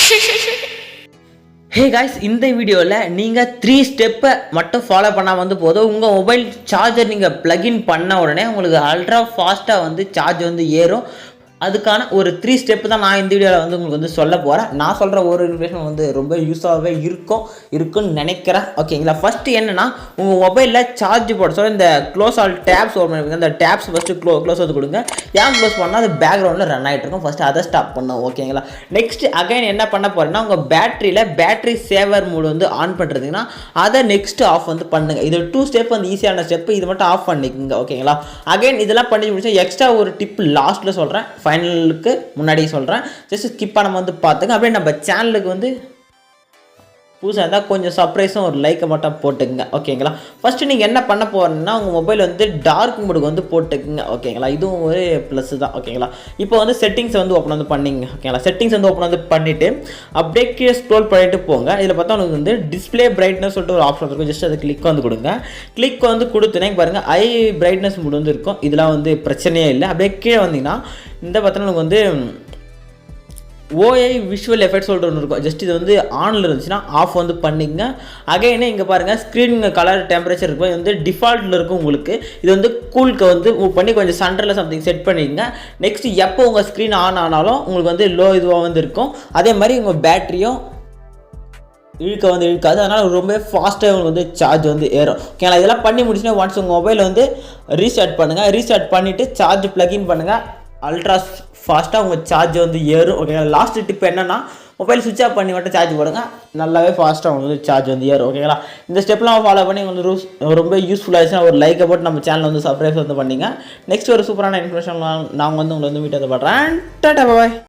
Hey guys, இந்த வீடியோவில் நீங்கள் 3 ஸ்டெப்பை மட்டும் ஃபாலோ பண்ணால் வந்து போதும். உங்கள் மொபைல் சார்ஜர் நீங்கள் ப்ளக்இன் பண்ண உடனே உங்களுக்கு அல்ட்ரா ஃபாஸ்ட்டாக வந்து சார்ஜ் வந்து ஏறும். அதுக்கான ஒரு 3 ஸ்டெப்பு தான் நான் இந்த வீடியோவில் வந்து உங்களுக்கு வந்து சொல்ல போகிறேன். நான் சொல்கிற ஒரு இன்ஃபர்மேஷன் வந்து ரொம்ப யூஸாகவே இருக்குன்னு நினைக்கிறேன். ஓகேங்களா? ஃபஸ்ட்டு என்னென்னா, உங்கள் மொபைலில் சார்ஜ் போட சொல்ல இந்த க்ளோஸ் ஆல் டேப்ஸ் ஓப்பன் பண்ணுங்க. அந்த டேப்ஸ் ஃபஸ்ட்டு க்ளோஸ் வந்து கொடுங்க. ஏன் க்ளோஸ் பண்ணால் அது பேக்ரவுண்டில் ரன் ஆகிட்டு இருக்கும். ஃபஸ்ட்டு அதை ஸ்டாப் பண்ணும். ஓகேங்களா? நெக்ஸ்ட்டு அகைன் என்ன பண்ண போகிறேன்னா, உங்கள் பேட்டரி சேவர் மோடு வந்து ஆன் பண்ணுறதுக்குன்னா அதை நெக்ஸ்ட்டு ஆஃப் வந்து பண்ணுங்கள். இது 2 ஸ்டெப் வந்து ஈஸியான ஸ்டெப்பு. இது மட்டும் ஆஃப் பண்ணிக்கோங்க. ஓகேங்களா? அகைன் இதெல்லாம் பண்ணி முடிச்சா எக்ஸ்ட்ரா ஒரு டிப் லாஸ்ட்டில் சொல்கிறேன். ஃபைனலுக்கு முன்னாடி சொல்கிறேன். ஜஸ்ட் ஸ்கிப் பண்ணாமல் வந்து பார்த்துங்க. அப்படியே நம்ம சேனலுக்கு வந்து புதுசாக இருந்தால் கொஞ்சம் சர்ப்ரைஸும் ஒரு லைக்கை மட்டும் போட்டுக்குங்க. ஓகேங்களா? ஃபஸ்ட்டு நீங்கள் என்ன பண்ண போகிறீங்கன்னா, உங்கள் மொபைல் வந்து டார்க் மோடுக்கு வந்து போட்டுக்குங்க. ஓகேங்களா? இதுவும் ஒரு ப்ளஸ் தான். ஓகேங்களா? இப்போ வந்து செட்டிங்ஸ் வந்து ஓப்பன் வந்து பண்ணிங்க. ஓகேங்களா? செட்டிங்ஸ் வந்து ஓப்பன் வந்து பண்ணிவிட்டு அப்படியே கீழே ஸ்க்ரோல் பண்ணிட்டு போங்க. இதில் பார்த்தா உங்களுக்கு வந்து டிஸ்பிளே பிரைட்னஸ் சொல்லிட்டு ஒரு ஆப்ஷன் இருக்கும். ஜஸ்ட் அதை கிளிக் வந்து கொடுங்க. கிளிக் வந்து கொடுத்துனே பாருங்கள் ஐ பிரைட்னஸ் மோடு வந்து இருக்கும். இதெல்லாம் வந்து பிரச்சனையே இல்லை. அப்படியே கீழே வந்தீங்கன்னா இந்த பார்த்தோன்னா உங்களுக்கு வந்து ஓஐ விஷுவல் எஃபெக்ட் சொல்லிட்டு ஒன்று இருக்கும். ஜஸ்ட் இது வந்து ஆனில் இருந்துச்சுன்னா ஆஃப் வந்து பண்ணிங்க. அகைனே இங்கே பாருங்கள் ஸ்க்ரீன் கலர் டெம்பரேச்சர் இருக்கும். இது வந்து டிஃபால்ட்டில் இருக்கும். உங்களுக்கு இது வந்து கூலுக்கு வந்து மூவ் பண்ணி கொஞ்சம் சென்டரில் சம்திங் செட் பண்ணிக்கங்க. நெக்ஸ்ட் எப்போ உங்கள் ஸ்க்ரீன் ஆன் ஆனாலும் உங்களுக்கு வந்து லோ இதுவாக வந்து இருக்கும். அதே மாதிரி உங்கள் பேட்டரியும் இழுக்காது. அதனால் ரொம்ப ஃபாஸ்ட்டாக உங்களுக்கு வந்து சார்ஜ் வந்து ஏறும். ஓகேங்களா? இதெல்லாம் பண்ணி முடிச்சுன்னா ஒன்ஸ் உங்கள் மொபைல் வந்து ரீஸ்டார்ட் பண்ணுங்கள். ரீஸ்டார்ட் பண்ணிவிட்டு சார்ஜ் ப்ளக்இன் பண்ணுங்கள். அல்ட்ரா ஃபாஸ்ட்டாக உங்கள் சார்ஜ் வந்து ஏறும். ஓகேங்களா? லாஸ்ட் டிப் என்னென்னா, மொபைல் சுவிட்ச் ஆஃப் பண்ணி மட்டும் சார்ஜ் போடுங்க. நல்லாவே ஃபாஸ்ட்டாக உங்களுக்கு வந்து சார்ஜ் வந்து ஏறும். ஓகேங்களா? இந்த ஸ்டெப்லாம் ஃபாலோ பண்ணி உங்களுக்கு ரொம்ப யூஸ்ஃபுல்லாக இருந்துச்சுன்னா ஒரு லைக்கை போட்டு நம்ம சேனல் வந்து சப்ஸ்கிரைப் வந்து பண்ணிங்க. நெக்ஸ்ட் ஒரு சூப்பரான இன்ஃபர்மேஷன் நான் வந்து உங்களை வந்து மீட் வந்து பண்ணுறேன். டாடா பாய்.